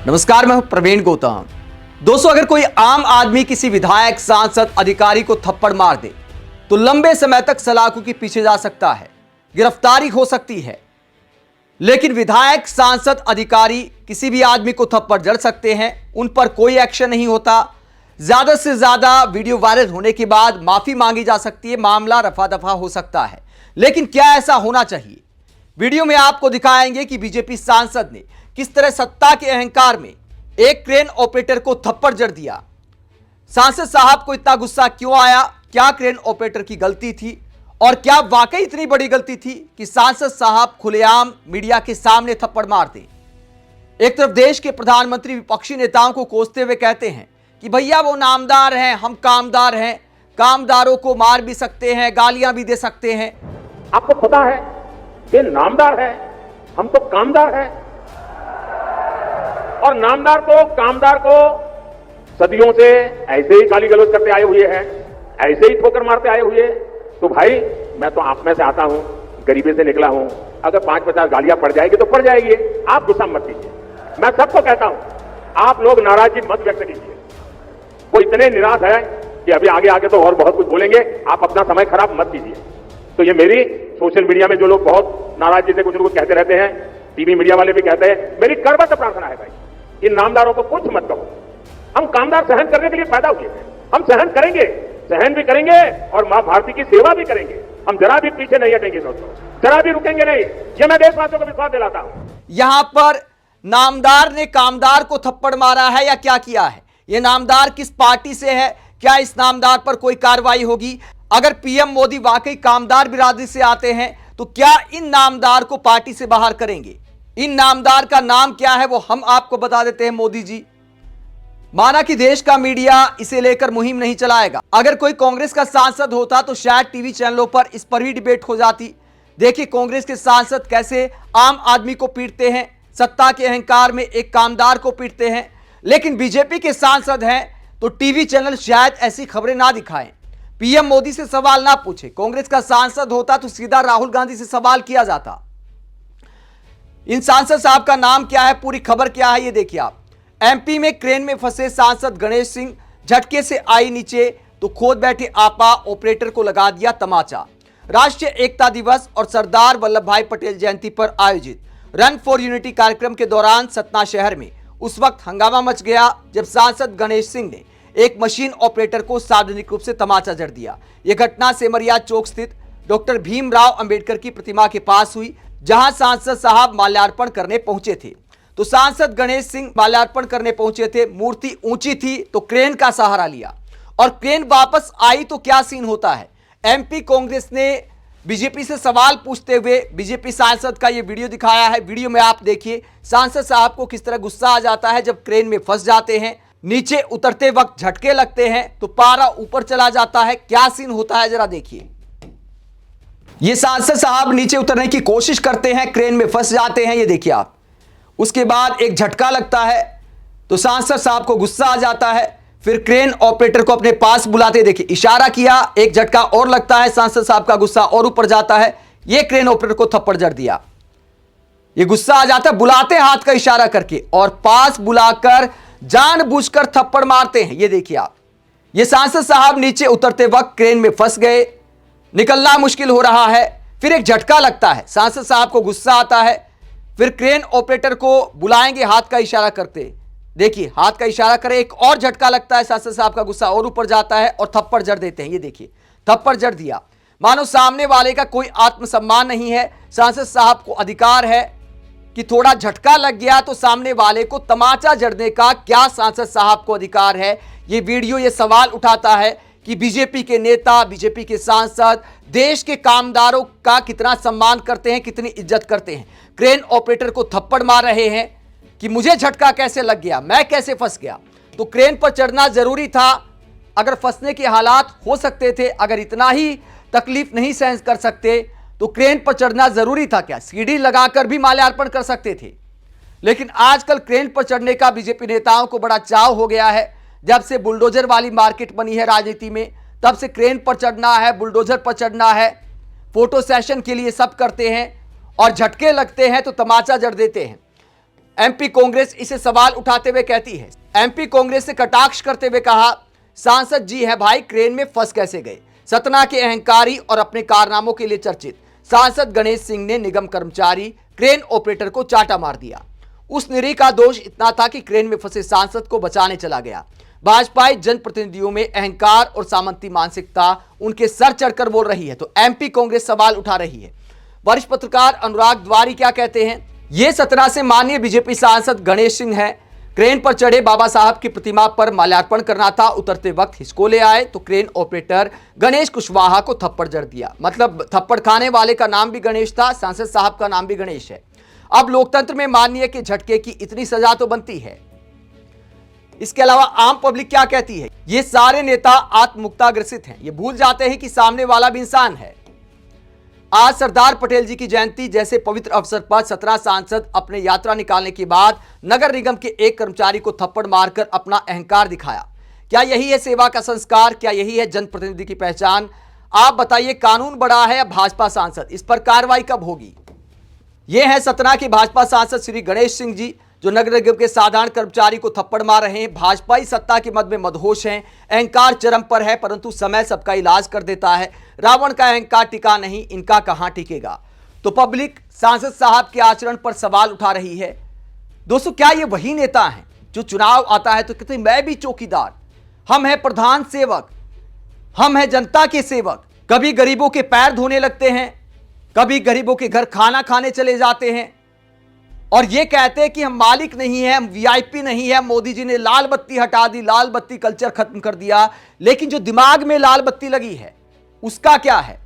नमस्कार, मैं हूं प्रवीण गौतम। दोस्तों, अगर कोई आम आदमी किसी विधायक, सांसद, अधिकारी को थप्पड़ मार दे तो लंबे समय तक सलाखों के पीछे जा सकता है, गिरफ्तारी हो सकती है। लेकिन विधायक, सांसद, अधिकारी किसी भी आदमी को थप्पड़ जड़ सकते हैं, उन पर कोई एक्शन नहीं होता। ज्यादा से ज्यादा वीडियो वायरल होने के बाद माफी मांगी जा सकती है, मामला रफा दफा हो सकता है। लेकिन क्या ऐसा होना चाहिए? वीडियो में आपको दिखाएंगे कि बीजेपी सांसद ने किस तरह सत्ता के अहंकार में एक क्रेन ऑपरेटर को थप्पड़ जड़ दिया। सांसद साहब को इतना गुस्सा क्यों आया? क्या क्रेन ऑपरेटर की गलती थी? और क्या वाकई इतनी बड़ी गलती थी कि सांसद साहब खुलेआम मीडिया के सामने थप्पड़ मार दें? एक तरफ देश के प्रधानमंत्री विपक्षी नेताओं को कोसते हुए कहते हैं कि भैया वो नामदार हैं, हम कामदार हैं, कामदारों को मार भी सकते हैं, गालियां भी दे सकते हैं। आपको पता है कि नामदार है, हम तो कामदार हैं, और नामदार को, कामदार को सदियों से ऐसे ही गाली गलौज करते आए हुए हैं, ऐसे ही ठोकर मारते आए हुए। तो भाई, मैं तो आप में से आता हूं, गरीबी से निकला हूं, अगर 5-50 गालियां पड़ जाएगी तो पड़ जाएगी, आप गुस्सा मत कीजिए। मैं सबको कहता हूं, आप लोग नाराजगी मत व्यक्त कीजिए। वो इतने निराश है कि अभी आगे आगे तो और बहुत कुछ बोलेंगे, आप अपना समय खराब मत कीजिए। तो ये मेरी सोशल मीडिया में जो लोग बहुत नाराजगी से कुछ लोग कहते रहते हैं, टीवी मीडिया वाले भी कहते हैं, मेरी करबद्ध प्रार्थना है भाई, इन नामदारों को कुछ मत कहो। हम कामदार सहन करने के लिए पैदा हुए हैं, हम सहन करेंगे, सहन भी करेंगे और मां भारती की सेवा भी करेंगे। हम जरा भी पीछे नहीं हटेंगे दोस्तों, जरा भी रुकेंगे नहीं। ये मैं देशवासियों को विश्वास दिलाता हूं। यहां पर नामदार ने कामदार को थप्पड़ मारा है या क्या किया है? यह नामदार किस पार्टी से है? क्या इस नामदार पर कोई कार्रवाई होगी? अगर पीएम मोदी वाकई कामदार बिरादरी से आते हैं तो क्या इन नामदार को पार्टी से बाहर करेंगे? इन नामदार का नाम क्या है वो हम आपको बता देते हैं। मोदी जी, माना कि देश का मीडिया इसे लेकर मुहिम नहीं चलाएगा। अगर कोई कांग्रेस का सांसद होता तो शायद टीवी चैनलों पर इस पर भी डिबेट हो जाती। देखिए कांग्रेस के सांसद कैसे आम आदमी को पीटते हैं, सत्ता के अहंकार में एक कामदार को पीटते हैं। लेकिन बीजेपी के सांसद हैं तो टीवी चैनल शायद ऐसी खबरें ना दिखाएं, पीएम मोदी से सवाल ना पूछे। कांग्रेस का सांसद होता तो सीधा राहुल गांधी से सवाल किया जाता। इन सांसद साहब का नाम क्या है, पूरी खबर क्या है, ये देखिए आप। एमपी में क्रेन में फंसे सांसद गणेश सिंह, झटके से आई नीचे तो खोद बैठे आपा ऑपरेटर को लगा दिया तमाचा। राष्ट्रीय एकता दिवस और सरदार वल्लभ भाई पटेल जयंती पर आयोजित रन फॉर यूनिटी कार्यक्रम के दौरान सतना शहर में उस वक्त हंगामा मच गया जब सांसद गणेश सिंह ने एक मशीन ऑपरेटर को सार्वजनिक रूप से तमाचा जड़ दिया। यह घटना सेमरिया चौक स्थित डॉक्टर भीमराव अंबेडकर की प्रतिमा के पास हुई, जहां सांसद साहब माल्यार्पण करने पहुंचे थे। तो सांसद गणेश सिंह माल्यार्पण करने पहुंचे थे, मूर्ति ऊंची थी तो क्रेन का सहारा लिया और क्रेन वापस आई तो क्या सीन होता है। एमपी कांग्रेस ने बीजेपी से सवाल पूछते हुए बीजेपी सांसद का यह वीडियो दिखाया है। वीडियो में आप देखिए सांसद साहब को किस तरह गुस्सा आ जाता है जब क्रेन में फंस जाते हैं, नीचे उतरते वक्त झटके लगते हैं तो पारा ऊपर चला जाता है। क्या सीन होता है जरा देखिए। ये सांसद साहब नीचे उतरने की कोशिश करते हैं, क्रेन में फंस जाते हैं, ये देखिए आप। उसके बाद एक झटका लगता है तो सांसद साहब को गुस्सा आ जाता है, फिर क्रेन ऑपरेटर को अपने पास बुलाते, देखिए इशारा किया, एक झटका और लगता है, सांसद साहब का गुस्सा और ऊपर जाता है। ये क्रेन ऑपरेटर को थप्पड़ जड़ दिया, ये गुस्सा आ जाता है, बुलाते हाथ का इशारा करके और पास बुलाकर जानबूझकर थप्पड़ मारते हैं। ये देखिए आप, ये सांसद साहब नीचे उतरते वक्त क्रेन में फंस गए, निकलना मुश्किल हो रहा है, फिर एक झटका लगता है, सांसद साहब को गुस्सा आता है, फिर क्रेन ऑपरेटर को बुलाएंगे हाथ का इशारा करते, देखिए हाथ का इशारा करें, एक और झटका लगता है, सांसद साहब का गुस्सा और ऊपर जाता है और थप्पड़ जड़ देते हैं। ये देखिए थप्पड़ जड़ दिया, मानो सामने वाले का कोई आत्मसम्मान नहीं है। सांसद साहब को अधिकार है कि थोड़ा झटका लग गया तो सामने वाले को तमाचा जड़ने का क्या सांसद साहब को अधिकार है? ये वीडियो ये सवाल उठाता है कि बीजेपी के नेता, बीजेपी के सांसद देश के कामदारों का कितना सम्मान करते हैं, कितनी इज्जत करते हैं। क्रेन ऑपरेटर को थप्पड़ मार रहे हैं कि मुझे झटका कैसे लग गया, मैं कैसे फंस गया। तो क्रेन पर चढ़ना जरूरी था, अगर फंसने के हालात हो सकते थे, अगर इतना ही तकलीफ नहीं सहन कर सकते तो क्रेन पर चढ़ना जरूरी था क्या? सीढ़ी लगाकर भी माल्यार्पण कर सकते थे। लेकिन आजकल क्रेन पर चढ़ने का बीजेपी नेताओं को बड़ा चाव हो गया है। जब से बुलडोजर वाली मार्केट बनी है राजनीति में, तब से क्रेन पर चढ़ना है, बुलडोजर पर चढ़ना है, फोटो सेशन के लिए सब करते हैं और झटके लगते हैं तो तमाचा जड़ देते हैं। एमपी कांग्रेस इसे सवाल उठाते हुए कहती है, एमपी कांग्रेस से कटाक्ष करते हुए कहा, सांसद जी है भाई, क्रेन में फंस कैसे गए। सतना के अहंकारी और अपने कारनामों के लिए चर्चित सांसद गणेश सिंह ने निगम कर्मचारी क्रेन ऑपरेटर को चाटा मार दिया। उस निरी का दोष इतना था कि क्रेन में फंसे सांसद को बचाने चला गया। भाजपाई जनप्रतिनिधियों में अहंकार और सामंती मानसिकता उनके सर चढ़कर बोल रही है, तो एमपी कांग्रेस सवाल उठा रही है। वरिष्ठ पत्रकार अनुराग द्वारी क्या कहते हैं, ये सतना से माननीय बीजेपी सांसद गणेश सिंह है। क्रेन पर चढ़े बाबा साहब की प्रतिमा पर माल्यार्पण करना था, उतरते वक्त हिचकोले आए तो क्रेन ऑपरेटर गणेश कुशवाहा को थप्पड़ जड़ दिया। मतलब थप्पड़ खाने वाले का नाम भी गणेश था, सांसद साहब का नाम भी गणेश है। अब लोकतंत्र में माननीय के झटके की इतनी सजा तो बनती है। इसके अलावा आम पब्लिक क्या कहती है, ये सारे नेता आत्ममुक्ता ग्रसित हैं, ये भूल जाते हैं कि सामने वाला भी इंसान है। आज सरदार पटेल जी की जयंती जैसे पवित्र अवसर पर 17 सांसद अपने यात्रा निकालने के बाद नगर निगम के एक कर्मचारी को थप्पड़ मारकर अपना अहंकार दिखाया। क्या यही है सेवा का संस्कार? क्या यही है जनप्रतिनिधि की पहचान? आप बताइए, कानून बड़ा है या भाजपा सांसद? इस पर कार्रवाई कब होगी? ये है सतना के भाजपा सांसद श्री गणेश सिंह जी, जो नगर निगम के साधारण कर्मचारी को थप्पड़ मार रहे हैं। भाजपाई सत्ता के मद में मदहोश हैं, अहंकार चरम पर है, परंतु समय सबका इलाज कर देता है। रावण का अहंकार टिका नहीं, इनका कहां टिकेगा? तो पब्लिक सांसद साहब के आचरण पर सवाल उठा रही है। दोस्तों, क्या ये वही नेता हैं जो चुनाव आता है तो कहते हैं मैं भी चौकीदार, हम हैं प्रधान सेवक, हम हैं जनता के सेवक। कभी गरीबों के पैर धोने लगते हैं, कभी गरीबों के घर खाना खाने चले जाते हैं और ये कहते हैं कि हम मालिक नहीं है, हम वीआईपी नहीं है, मोदी जी ने लाल बत्ती हटा दी, लाल बत्ती कल्चर खत्म कर दिया। लेकिन जो दिमाग में लाल बत्ती लगी है उसका क्या है?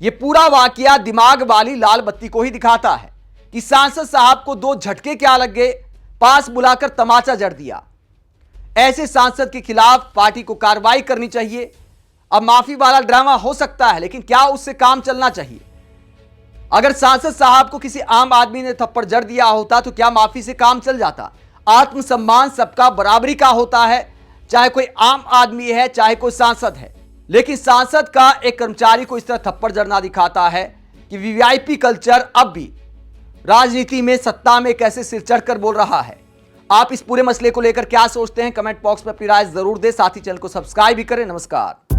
ये पूरा वाकया दिमाग वाली लाल बत्ती को ही दिखाता है कि सांसद साहब को 2 झटके क्या लग गए, पास बुलाकर तमाचा जड़ दिया। ऐसे सांसद के खिलाफ पार्टी को कार्रवाई करनी चाहिए। अब माफी वाला ड्रामा हो सकता है, लेकिन क्या उससे काम चलना चाहिए? अगर सांसद साहब को किसी आम आदमी ने थप्पड़ जड़ दिया होता तो क्या माफी से काम चल जाता? आत्मसम्मान सबका बराबरी का होता है, चाहे कोई आम आदमी है चाहे कोई सांसद है। लेकिन सांसद का एक कर्मचारी को इस तरह थप्पड़ जड़ना दिखाता है कि वीआईपी कल्चर अब भी राजनीति में, सत्ता में कैसे सिर चढ़कर बोल रहा है। आप इस पूरे मसले को लेकर क्या सोचते हैं? कमेंट बॉक्स में अपनी राय जरूर दें, साथ ही चैनल को सब्सक्राइब भी करें। नमस्कार।